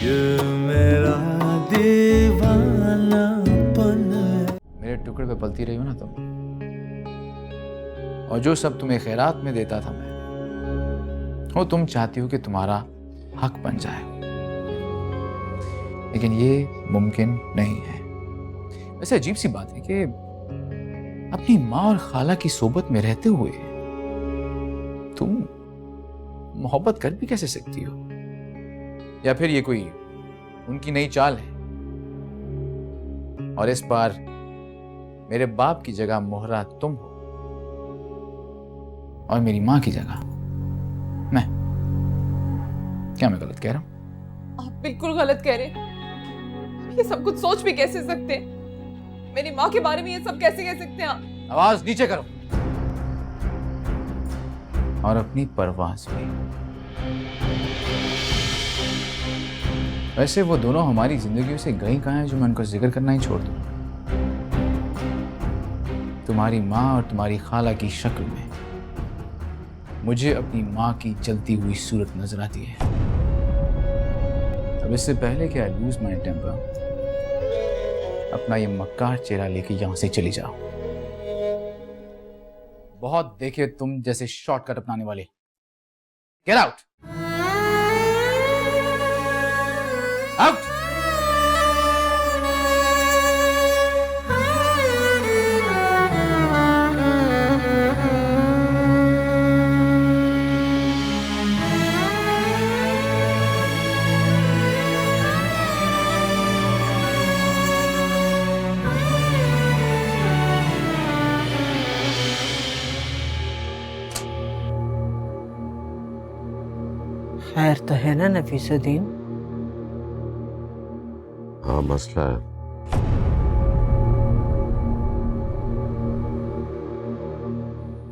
ये मेरा दीवानापन है। मेरे टुकड़े पे पलती रही हो ना तुम, और जो सब तुम्हें खैरात में देता था मैं, वो तुम चाहती हो कि तुम्हारा हक बन जाए, लेकिन ये मुमकिन नहीं है। वैसे अजीब सी बात है कि अपनी माँ और खाला की सोबत में रहते हुए तुम मोहब्बत कर भी कैसे सकती हो? या फिर ये कोई उनकी नई चाल है और इस बार मेरे बाप की जगह मोहरा तुम हो और मेरी माँ की जगह मैं? क्या मैं गलत कह रहा हूं? आप बिल्कुल गलत कह रहे हैं। ये सब कुछ सोच भी कैसे सकते हैं? मेरी माँ के बारे में ये सब कैसे कह सकते हैं आप? आवाज नीचे करो और अपनी परवाज भी। वैसे वो दोनों हमारी जिंदगियों से गई कहाँ हैं जो मैं उनका जिक्र करना ही छोड़ दूं? तुम्हारी माँ और तुम्हारी खाला की शक्ल में मुझे अपनी माँ की जलती हुई सूरत नजर आती है। अब इससे पहले कि आई लूज माई टेम्पर, अपना ये मक्कार चेहरा लेके यहां से चली जाओ। बहुत देखे तुम जैसे शॉर्टकट अपनाने वाले। Get out, out. खैर तो है ना नफीसुद्दीन? हाँ, मसला है।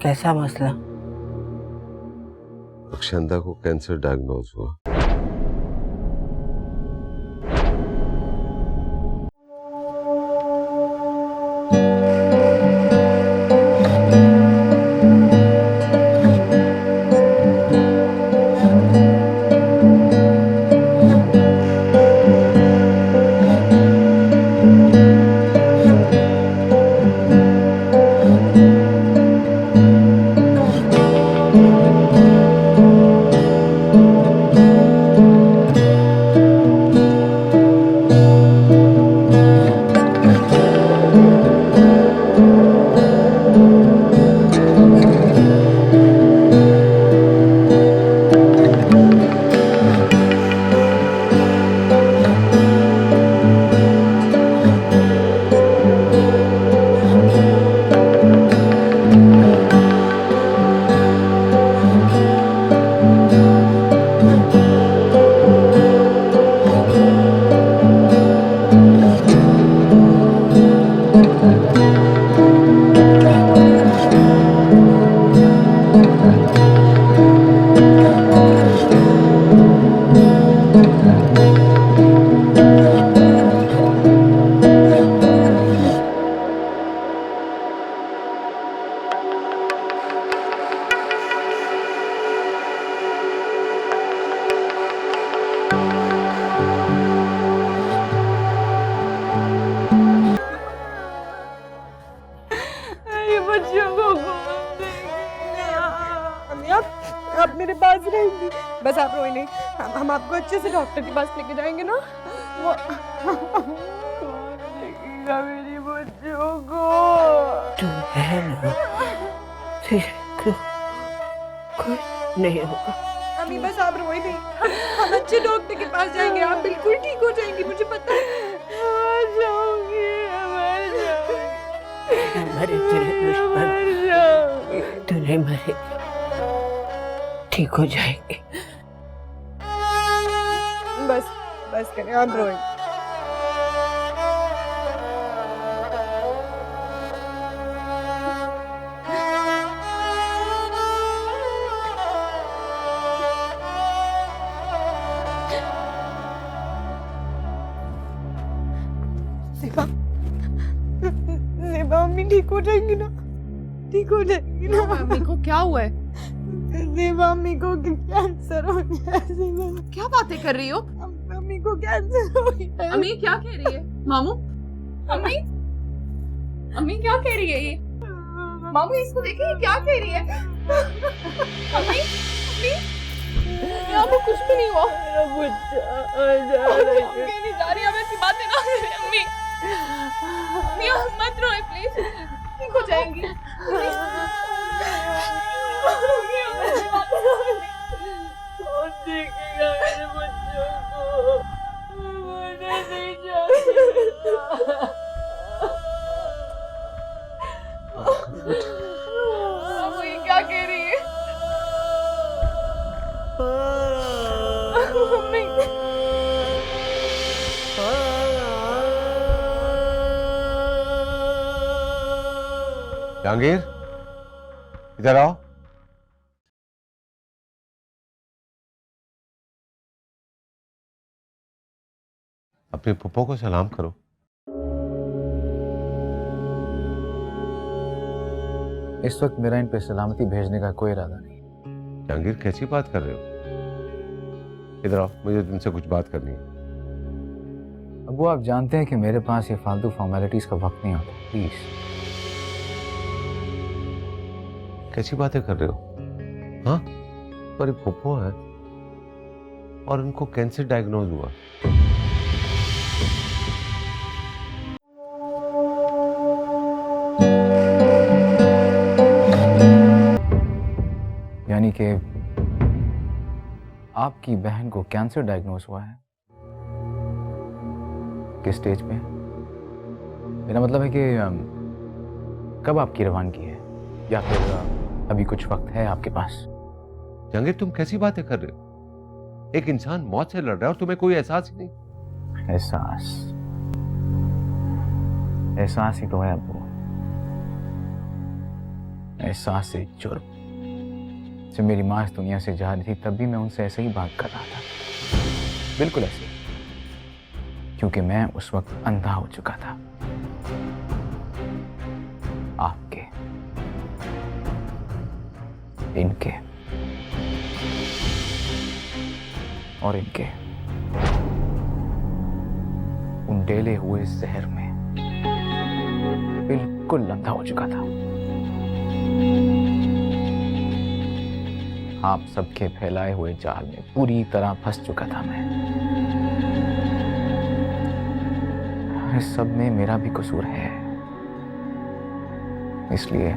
कैसा मसला? अक्षंदा को कैंसर डायग्नोज हुआ। ये बच्चों को कौन देखेगा? अम्मी आप मेरे पास रहेंगी, बस आप रोए नहीं। हम आपको अच्छे से डॉक्टर के पास लेके जाएंगे ना। वो कौन देखेगा मेरी बच्चों को? तू है ना, तेरे को कुछ नहीं होगा। अम्मी बस आप रोए नहीं, हम अच्छे डॉक्टर के पास जाएंगे, आप बिल्कुल ठीक हो जाएंगी, मुझे पता है। मर जाऊंगी, मर जाऊंगी, मरे तेरे दुश्मन, मर जाऊंगी। तू नहीं मरे, ठीक हो जाएगी। बस बस करें, आप रोए। ज़ेबा, ज़ेबा अम्मी ठीक हो जाएंगी ना? ठीक हो जाएगी ना? मम्मी को क्या हुआ है? ज़ेबा अम्मी को कैंसर हो गया है। ज़ेबा क्या बातें कर रही हो? अम्मी अम्मी को कैंसर हो गया है। अम्मी क्या कह रही है मामू? अम्मी अम्मी क्या कह रही है ये? मामू इसको देखिए क्या कह रही है। अम्मी अम्मी यहाँ पे कुछ भी नहीं हुआ। अम्मी नहीं जा रही, अब ऐसी बातें ना करें अम्मी। अम्मी आप मत रोए प्लीज, ठीक हो जाएंगी। अम्मी, ऐसी बातें ना करें। कौन देखेगा मेरे बच्चों को? मैं नहीं जानती। मामू ये क्या कह रही है? मम्मी जहांगीर, इधर आओ। अपने पप्पो को सलाम करो। इस वक्त मेरा इन पे सलामती भेजने का कोई इरादा नहीं। जहांगीर, कैसी बात कर रहे हो? इधर आओ, मुझे तुमसे कुछ बात करनी है। अबू आप जानते हैं कि मेरे पास ये फालतू फॉर्मेलिटीज का वक्त नहीं होता, प्लीज। कैसी बातें कर रहे हो? हाँ, पर पप्पो है और उनको कैंसर डायग्नोज हुआ। यानी कि आपकी बहन को कैंसर डायग्नोज हुआ है? किस स्टेज पे? मेरा मतलब है कि कब आपकी रवानगी है, या फिर अभी कुछ वक्त है आपके पास? जहांगीर, तुम कैसी बातें कर रहे हो? एक इंसान मौत से लड़ रहा है और तुम्हें कोई एहसास ही नहीं। एहसास ही तो है अबू। एहसास से जुर्म। जब मेरी माँ इस दुनिया से जा रही थी तब भी मैं उनसे ऐसे ही बात कर रहा था, बिल्कुल ऐसे, क्योंकि मैं उस वक्त अंधा हो चुका था आपके, इनके और इनके उन डेले हुए जहर में बिल्कुल अंधा हो चुका था। आप सबके फैलाए हुए जाल में पूरी तरह फंस चुका था मैं। इस सब में मेरा भी कसूर है, इसलिए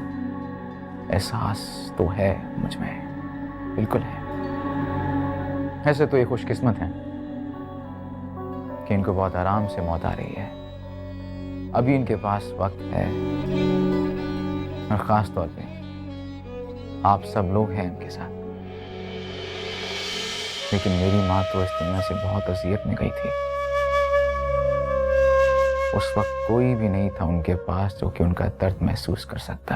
एहसास तो है मुझ में, बिल्कुल है। ऐसे तो ये खुशकिस्मत हैं कि इनको बहुत आराम से मौत आ रही है। अभी इनके पास वक्त है, और खास तौर पे आप सब लोग हैं इनके साथ। लेकिन मेरी माँ तो इस दुनिया से बहुत अजियत में गई थी। उस वक्त कोई भी नहीं था उनके पास जो कि उनका दर्द महसूस कर सकता।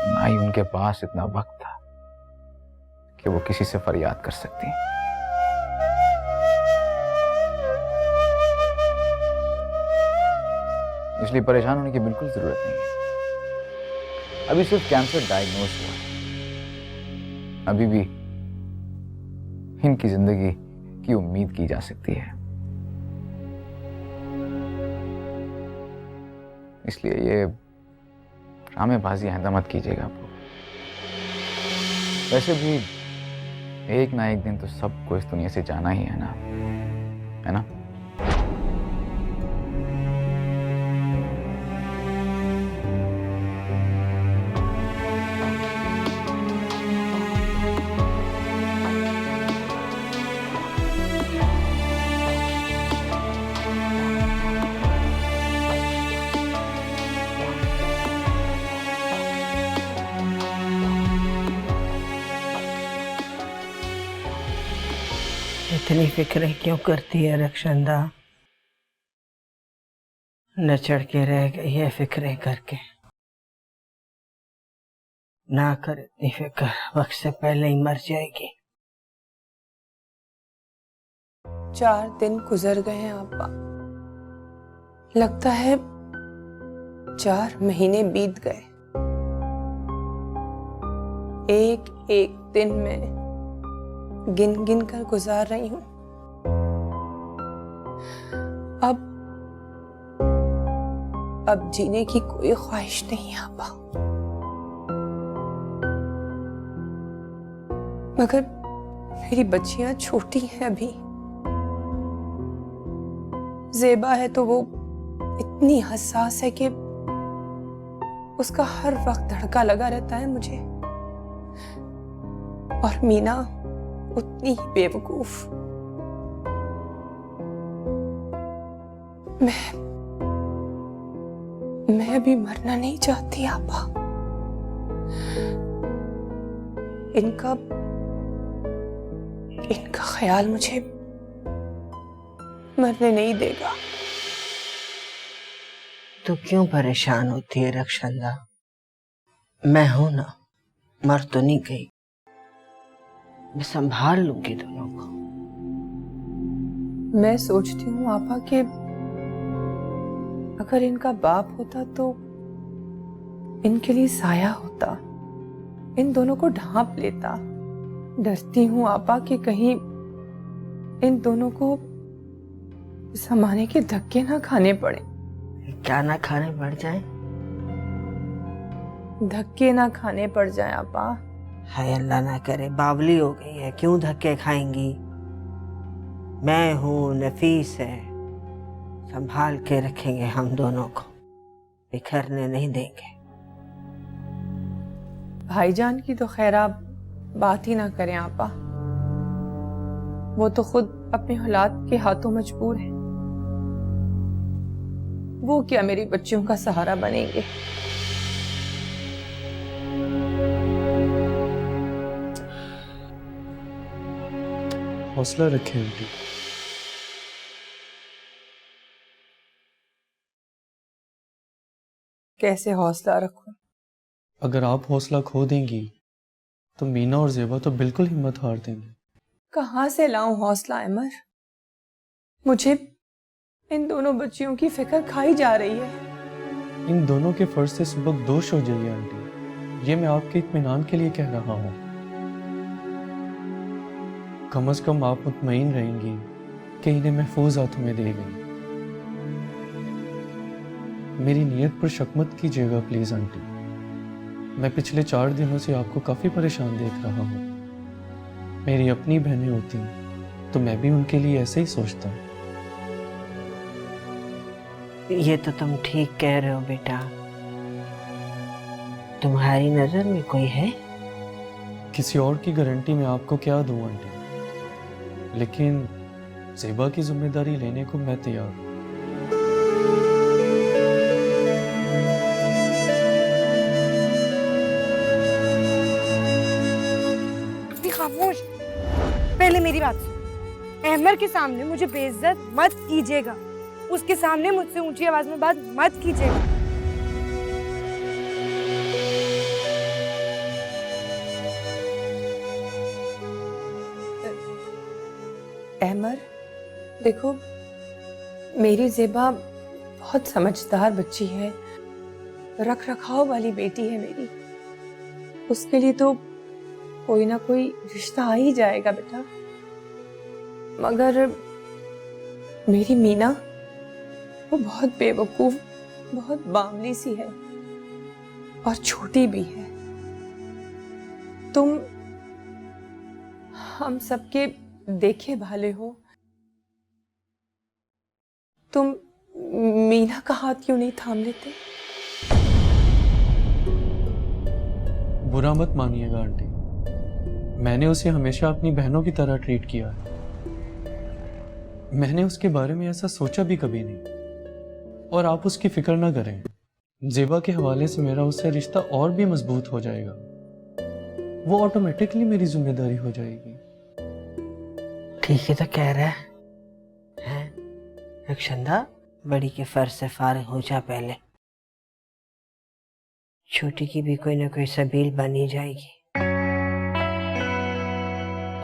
ना ही उनके पास इतना वक्त था कि वो किसी से फरियाद कर सकती। इसलिए परेशान होने की बिल्कुल जरूरत नहीं है। अभी सिर्फ कैंसर डायग्नोज हुआ है, अभी भी इनकी जिंदगी की उम्मीद की जा सकती है। इसलिए ये ड्रामेबाजी आइंदा मत कीजिएगा आपको। वैसे भी एक ना एक दिन तो सबको इस दुनिया से जाना ही है ना? इतनी फिक्रें क्यों करती है रक्षंदा? न चढ़ के रह गई है फिक्रें करके। ना कर इतनी फिक्र, वक्त से पहले ही मर जाएगी। 4 दिन गुजर गए हैं अब्बा, लगता है 4 महीने बीत गए। एक एक दिन में गिन गिन कर गुजार रही हूं। अब जीने की कोई ख्वाहिश नहीं है आपा। मगर मेरी बच्चियां छोटी हैं अभी। ज़ेबा है तो वो इतनी हसास है कि उसका हर वक्त धड़का लगा रहता है मुझे, और मीना उतनी ही बेवकूफ। मैं भी मरना नहीं चाहती आपा। इनका ख्याल मुझे मरने नहीं देगा। तो क्यों परेशान होती है रक्षंदा? मैं हूं ना, मर तो नहीं गई। मैं संभाल लूंगी दोनों को। मैं सोचती हूँ आपा कि अगर इनका बाप होता तो इनके लिए साया होता, इन दोनों को ढांप लेता। डरती हूँ आपा कि कहीं इन दोनों को जमाने के धक्के ना खाने पड़े। क्या ना खाने पड़ जाए? धक्के ना खाने पड़ जाए आपा। हाय अल्लाह ना करे, बावली हो गई है, क्यों धक्के खाएंगी? मैं हूँ, नफीस है, संभाल के रखेंगे हम दोनों को, बिखरने नहीं देंगे। भाईजान की तो खैर आप बात ही ना करें आपा। वो तो खुद अपने हालात के हाथों मजबूर है। वो क्या मेरी बच्चियों का सहारा बनेंगे? हौसला रखें आंटी। कैसे हौसला रखूं? अगर आप हौसला खो देंगी तो मीना और ज़ेबा तो बिल्कुल हिम्मत हार देंगे। कहां से लाऊं हौसला अमर? मुझे इन दोनों बच्चियों की फिक्र खाई जा रही है। इन दोनों के फर्ज से सुबह दोष हो जाइए आंटी, ये मैं आपके इत्मीनान के लिए कह रहा हूँ। कम से कम आप मुतमईन रहेंगी कि इन्हें महफूज हाथों में दे गई। मेरी नीयत पर शक मत कीजिएगा प्लीज आंटी। मैं पिछले 4 दिनों से आपको काफी परेशान देख रहा हूँ। मेरी अपनी बहनें होती तो मैं भी उनके लिए ऐसे ही सोचता। ये तो तुम ठीक कह रहे हो बेटा। तुम्हारी नजर में कोई है? किसी और की गारंटी मैं आपको क्या दूं आंटी, लेकिन ज़ेबा की जिम्मेदारी लेने को मैं तैयार हूं। खामोश, पहले मेरी बात सुन। अहमर के सामने मुझे बेइज्जत मत कीजिएगा। उसके सामने मुझसे ऊंची आवाज में बात मत कीजिएगा। अहमर, देखो मेरी ज़ेबा बहुत समझदार बच्ची है, रख रखाव वाली बेटी है मेरी। उसके लिए तो कोई ना कोई रिश्ता आ ही जाएगा बेटा। मगर मेरी मीना वो बहुत बेवकूफ, बहुत बावली सी है और छोटी भी है। तुम हम सबके देखे भाले हो, तुम मीना का हाथ क्यों नहीं थाम लेते? बुरा मत मानिएगा आंटी, मैंने उसे हमेशा अपनी बहनों की तरह ट्रीट किया है। मैंने उसके बारे में ऐसा सोचा भी कभी नहीं। और आप उसकी फिक्र ना करें, ज़ेबा के हवाले से मेरा उससे रिश्ता और भी मजबूत हो जाएगा। वो ऑटोमेटिकली मेरी जिम्मेदारी हो जाएगी। ठीक है तो कह रहा है रक्षंदा, बड़ी के फर्ज से फारिग हो जा पहले। छोटी की भी कोई ना कोई सबील बनी जाएगी।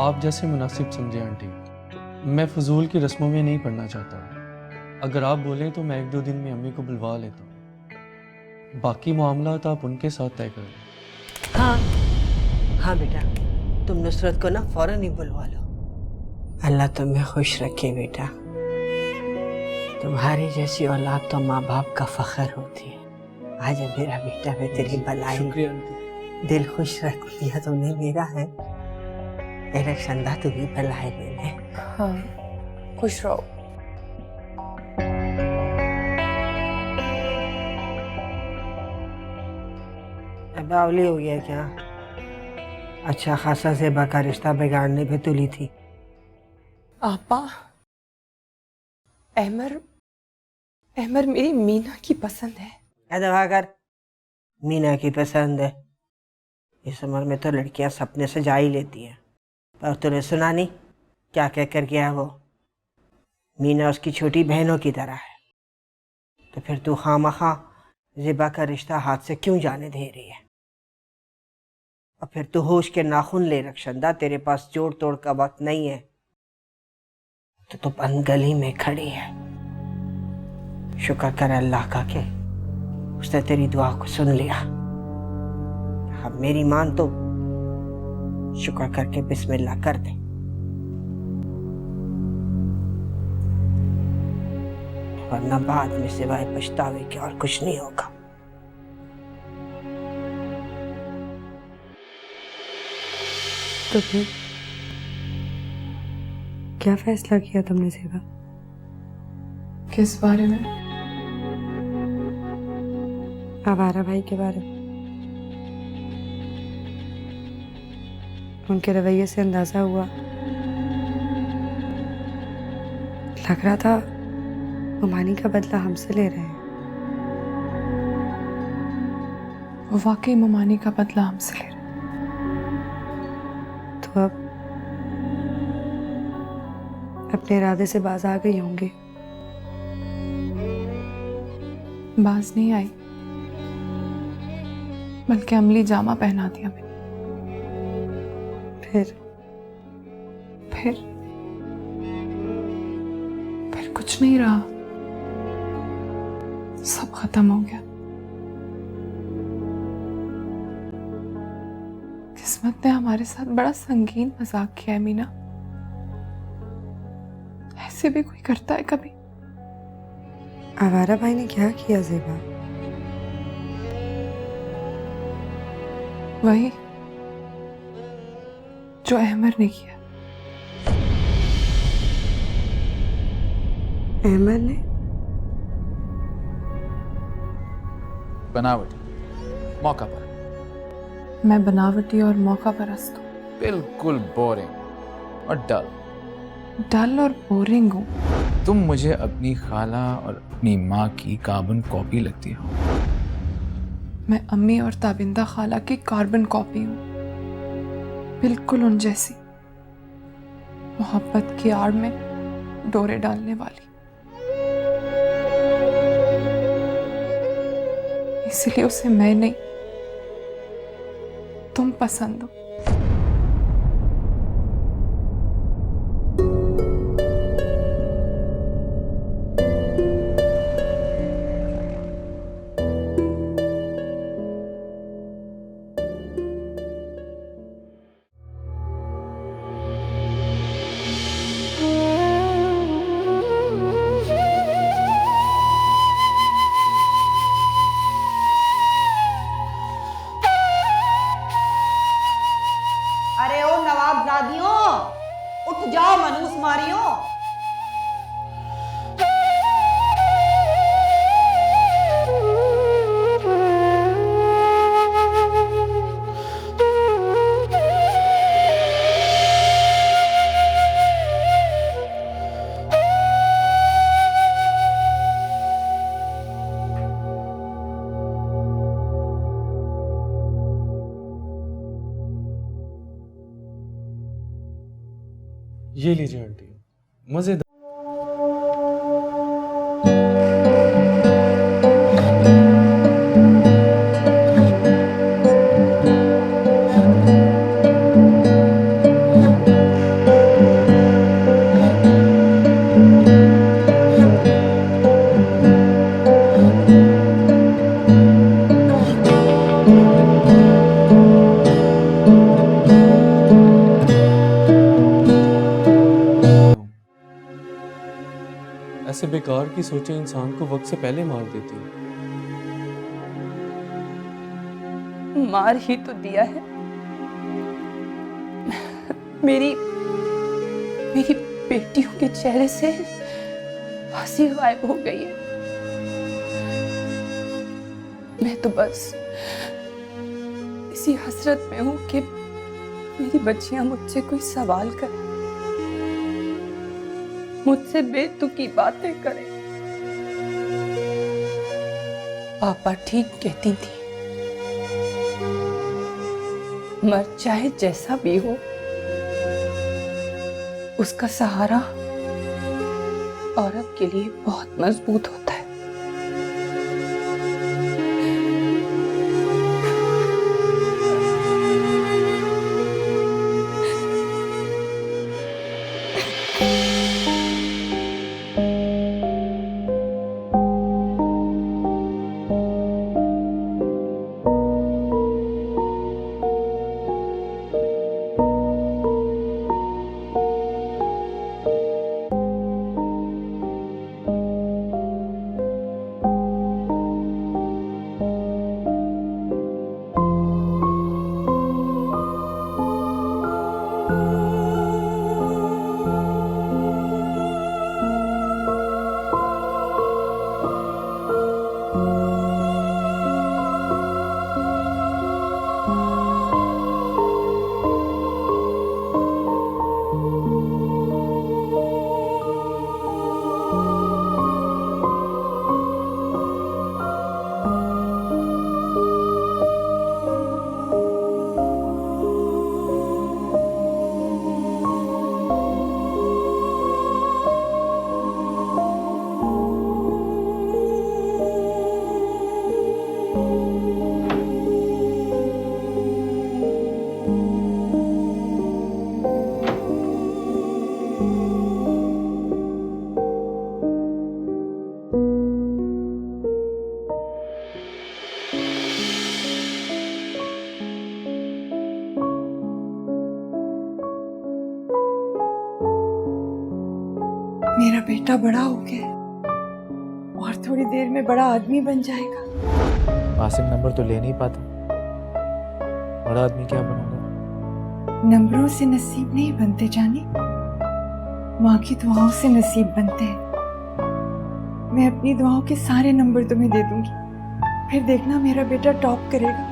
आप जैसे मुनासिब समझे आंटी, मैं फजूल की रस्मों में नहीं पढ़ना चाहता। अगर आप बोलें तो मैं 1-2 दिन में अम्मी को बुलवा लेता हूँ। बाकी मामला आप उनके साथ तय करें। हाँ बेटा, तुम नुसरत को ना फौरन ही बुलवा लो। अल्लाह तुम्हें खुश रखे बेटा। तुम्हारी जैसी औलाद तो माँ बाप का फख्र होती है। आज मेरा बेटा मैं तेरी भलाई, शुक्रिया आंटी। दिल खुश रख दिया तुमने मेरा है। मेरा शंदा तू भी भलाई मैंने। हाँ, खुश रहो। बावली हो गया क्या? अच्छा खासा ज़ेबा का रिश्ता बिगाड़ने पे तुली थी। आपा, अहमर मेरी मीना की पसंद है। दवा कर, मीना की पसंद है। इस उम्र में तो लड़कियां सपने से जा ही लेती हैं। पर तूने सुना नहीं क्या कह कर गया वो? मीना उसकी छोटी बहनों की तरह है। तो फिर तू खामखा ज़ेबा का रिश्ता हाथ से क्यों जाने दे रही है? और फिर तू होश के नाखून ले रख शंदा, तेरे पास जोड़ तोड़ का वक्त नहीं है। तो तू बंद गली में खड़ी है। शुक्र कर अल्लाह का के उसने तेरी दुआ को सुन लिया। अब मेरी मान तो शुक्र करके बिस्मिल्लाह कर दे। वरना बाद में सिवाय पछतावे के और कुछ नहीं होगा। तो फिर क्या फैसला किया तुमने ज़ेबा? किस बारे में? आवारा भाई के बारे में। उनके रवैये से अंदाजा हुआ, लग रहा था वो मानी का बदला हमसे ले रहे हैं। वो वाकई मुमानी का बदला हमसे ले रहे। तो अब अपने इरादे से बाज आ गई होंगी। बाज नहीं आई, बल्कि अमली जामा पहना दिया मैंने। फिर कुछ नहीं रहा, सब खत्म हो गया। किस्मत ने हमारे साथ बड़ा संगीन मजाक किया है मीना। ऐसे भी कोई करता है कभी? आवारा भाई ने क्या किया ज़ेबा? वही जो अहमर ने किया। अहमद ने? बनावट, मौका पर। मैं बनावटी और मौका परस्त हूँ। बिल्कुल बोरिंग और डल और बोरिंग हूँ। तुम मुझे अपनी खाला और अपनी माँ की कार्बन कॉपी लगती हो। मैं अम्मी और ताबिंदा खाला की कार्बन कॉपी हूँ, बिल्कुल उन जैसी, मोहब्बत की आड़ में डोरे डालने वाली। इसलिए उसे मैं नहीं, तुम पसंद हो। अरे ओ नवाबजादियों, उठ जाओ मनूस मारियो। ये लीजिए आंटी, मजेदार। ऐसे बेकार की सोचें इंसान को वक्त से पहले मार देती हैं। मार ही तो दिया है। मेरी बेटियों के चेहरे से हंसी गायब हो गई है। मैं तो बस इसी हसरत में हूं कि मेरी बच्चियां मुझसे कोई सवाल करें, मुझसे बेतुकी बातें करें। पापा ठीक कहती थी, मर चाहे जैसा भी हो, उसका सहारा औरत के लिए बहुत मजबूत होता है। मेरा बेटा बड़ा हो गया और थोड़ी देर में बड़ा आदमी बन जाएगा। आसिम नंबर तो ले नहीं पाता, बड़ा आदमी क्या बनूंगा? नंबरों से नसीब नहीं बनते जानी, माँ की दुआओं से नसीब बनते हैं। मैं अपनी दुआओं के सारे नंबर तुम्हें दे दूंगी, फिर देखना मेरा बेटा टॉप करेगा।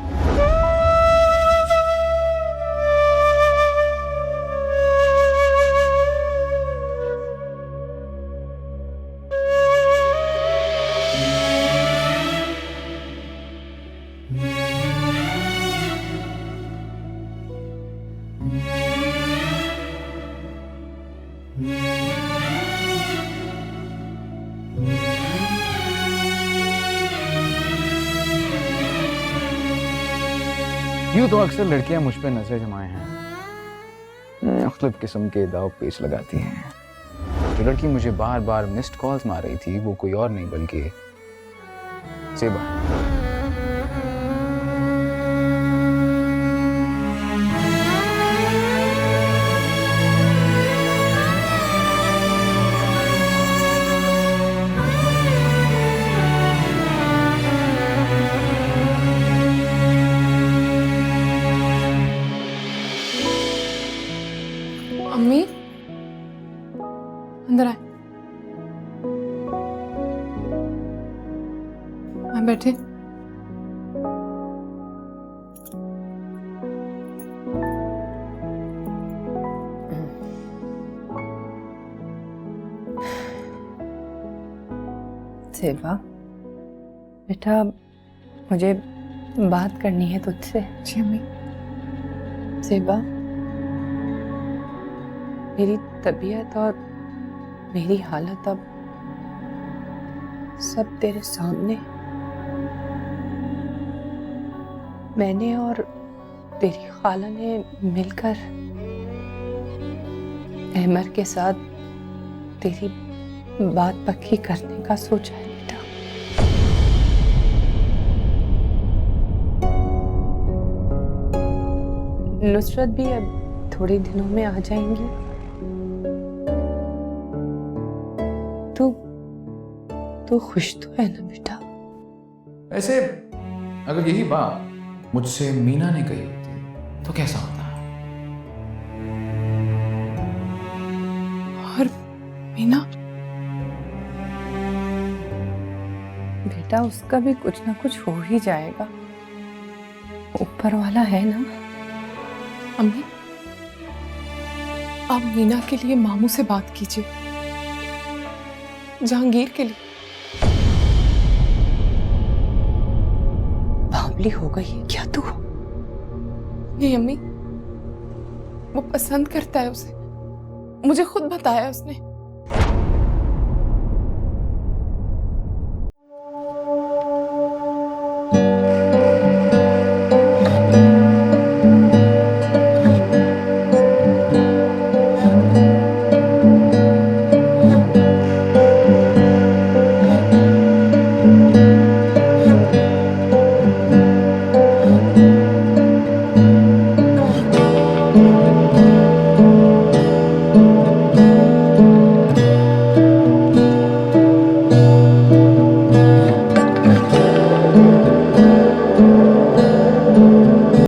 यूं तो अक्सर लड़कियां मुझ पे नजर जमाए हैं, मुख्तलिफ किस्म के दाव पेच लगाती हैं। जो लड़की मुझे बार बार मिस्ड कॉल्स मार रही थी वो कोई और नहीं बल्कि सेबा। अम्मी अंदर आए, आप बैठे। सेबा बेटा, मुझे बात करनी है तुझसे। जी अम्मी। सेबा, मेरी तबीयत और मेरी हालत अब सब तेरे सामने। मैंने और तेरी खाला ने मिलकर अहमर के साथ तेरी बात पक्की करने का सोचा है बेटा। नुसरत भी अब थोड़े दिनों में आ जाएंगी। तू तू खुश तो है ना बेटा? वैसे अगर यही बात मुझसे मीना ने कही होती तो कैसा होता? और मीना? बेटा उसका भी कुछ ना कुछ हो ही जाएगा, ऊपर वाला है ना। अम्मी, आप मीना के लिए मामू से बात कीजिए, जहांगीर के लिए। बावली हो गई है क्या तू? नहीं अम्मी, वो पसंद करता है उसे, मुझे खुद बताया उसने।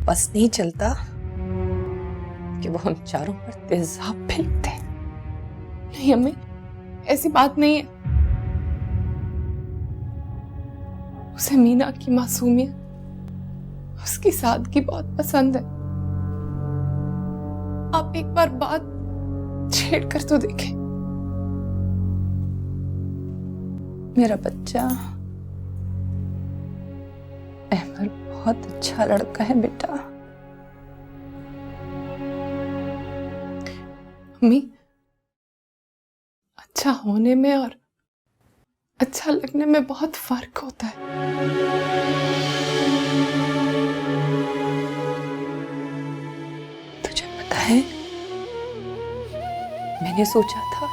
बस नहीं चलता कि वो हम चारों पर तेजाब फेंकते। नहीं अम्मी, ऐसी बात नहीं है। उसे मीना की मासूमियत, उसकी सादगी बहुत पसंद है। आप एक बार बात छेड़ कर तो देखें। मेरा बच्चा अहमर बहुत अच्छा लड़का है बेटा। अम्मी, अच्छा होने में और अच्छा लगने में बहुत फर्क होता है। तुझे पता है, मैंने सोचा था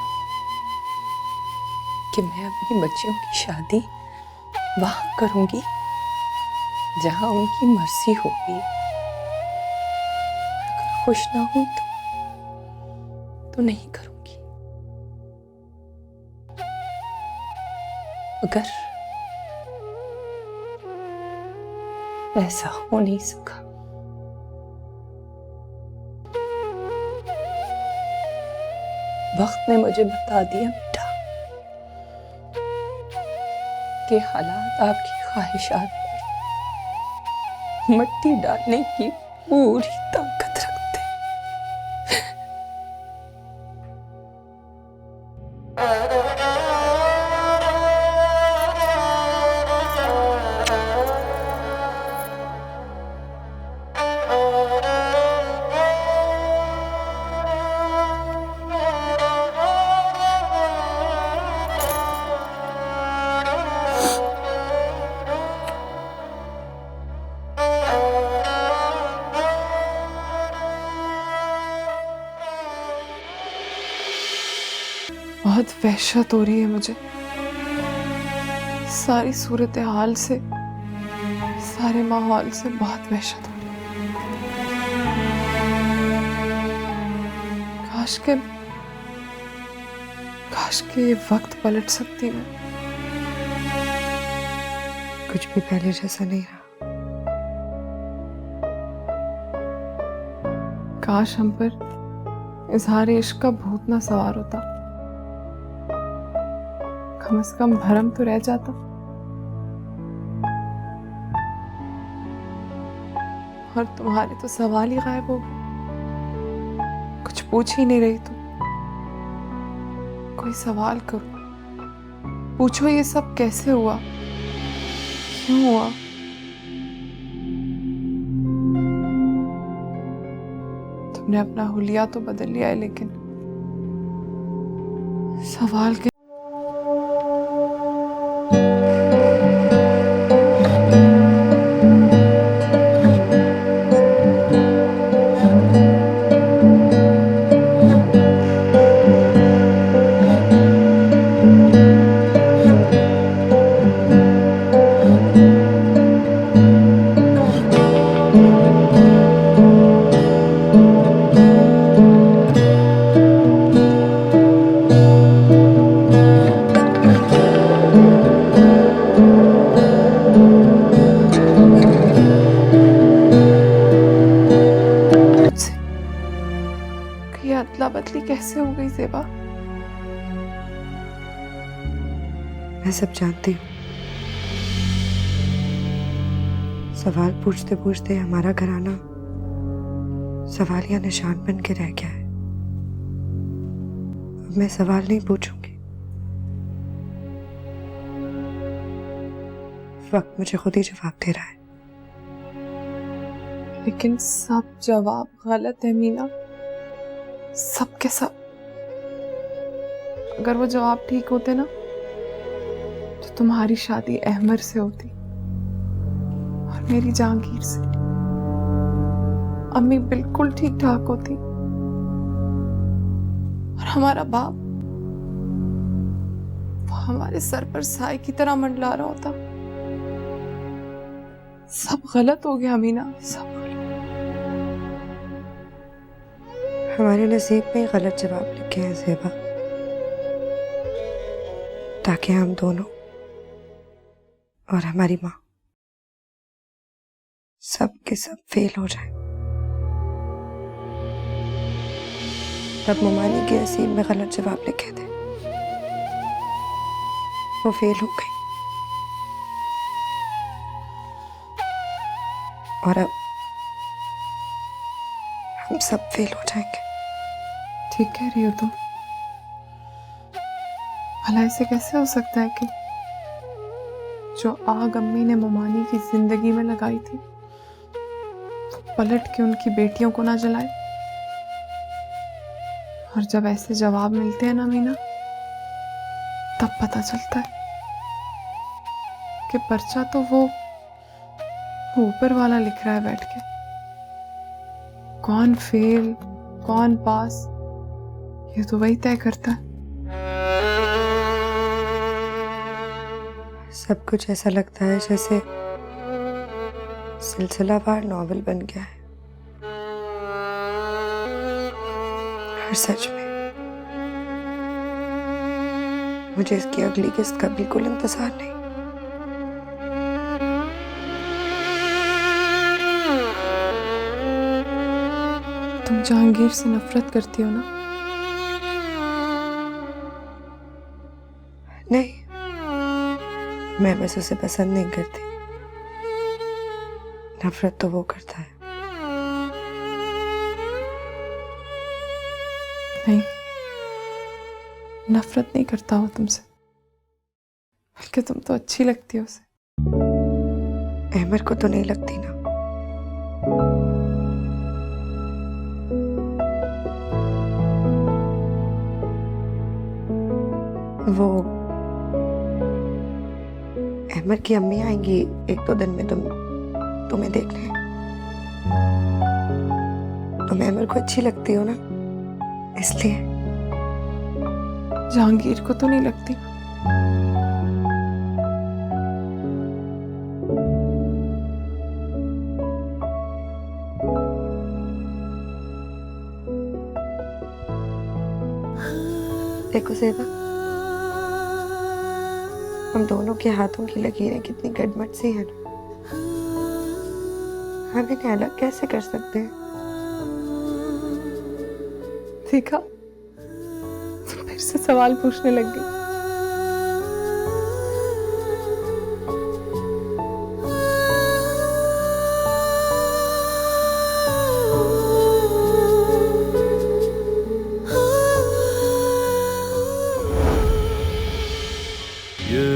कि मैं अपनी बच्चियों की शादी वहां करूंगी जहां उनकी मर्जी होगी। अगर खुश ना हूं तो नहीं करूंगी। अगर ऐसा हो नहीं सका वक्त ने मुझे बता दिया बेटा कि हालात आपकी ख्वाहिशात पर मट्टी डालने की पूरी ताकत रखते हैं। बहुत वहशत हो रही है मुझे सारी सूरत हाल से, सारे माहौल से बहुत वहशत हो रही है। काश के ये वक्त पलट सकती मैं। कुछ भी पहले जैसा नहीं रहा। काश हम पर इजहार इश्क का भूत ना सवार होता, कम से कम भरम तो रह जाता। और तुम्हारे तो सवाल ही गायब हो गए, कुछ पूछ ही नहीं रही तुम। कोई सवाल करो, पूछो ये सब कैसे हुआ, क्यों हुआ। तुमने अपना हुलिया तो बदल लिया है, लेकिन सवाल के ये अदला बदली कैसे हो गई ज़ेबा? मैं सब जानती हूँ। सवाल पूछते पूछते हमारा घराना सवालिया निशान बन के रह गया है। अब मैं सवाल नहीं पूछूंगी। वक्त मुझे खुद ही जवाब दे रहा है। लेकिन सब जवाब गलत है मीना, सब के सब। अगर वो जवाब ठीक होते ना तो तुम्हारी शादी अहमर से होती और मेरी जहांगीर से। अम्मी बिल्कुल ठीक ठाक होती और हमारा बाप वो हमारे सर पर साए की तरह मंडला रहा होता। सब गलत हो गया मीना, सब गलत। हमारे नसीब में गलत जवाब लिखे हैं ज़ेबा, ताकि हम दोनों और हमारी माँ सब के सब फेल हो जाए। तब मुमानी के नसीब में गलत जवाब लिखे थे, वो फेल हो गई। और अब हम सब फेल हो जाएंगे। ठीक कह रही हो तुम। भला ऐसे कैसे हो सकता है कि जो आग अम्मी ने मुमानी की जिंदगी में लगाई थी वो पलट के उनकी बेटियों को ना जलाए? और जब ऐसे जवाब मिलते हैं ना मीना, तब पता चलता है कि पर्चा तो वो ऊपर वाला लिख रहा है बैठ के। कौन फेल कौन पास ये तो वही तय करता है। सब कुछ ऐसा लगता है जैसे सिलसिलावार नॉवेल बन गया है। और सच में मुझे इसकी अगली किस्त का बिल्कुल इंतजार नहीं। तुम जहांगीर से नफरत करती हो ना? नहीं, मैं बस उसे पसंद नहीं करती। नफरत तो वो करता है। नहीं, नफरत नहीं करता वो तुमसे, बल्कि तुम तो अच्छी लगती हो उसे। अहमर को तो नहीं लगती ना। वो अहमर की अम्मी आएंगी 1-2 दिन में तुम्हें देखने। तुम अहमर को अच्छी लगती हो ना, इसलिए। जहांगीर को तो नहीं लगती? देखो ज़ेबा, हम दोनों के हाथों की लकीरें कितनी गड़बड़ सी हैं ना। हम इन्हें अलग कैसे कर सकते हैं? देखा, तुम फिर से सवाल पूछने लग गई। ये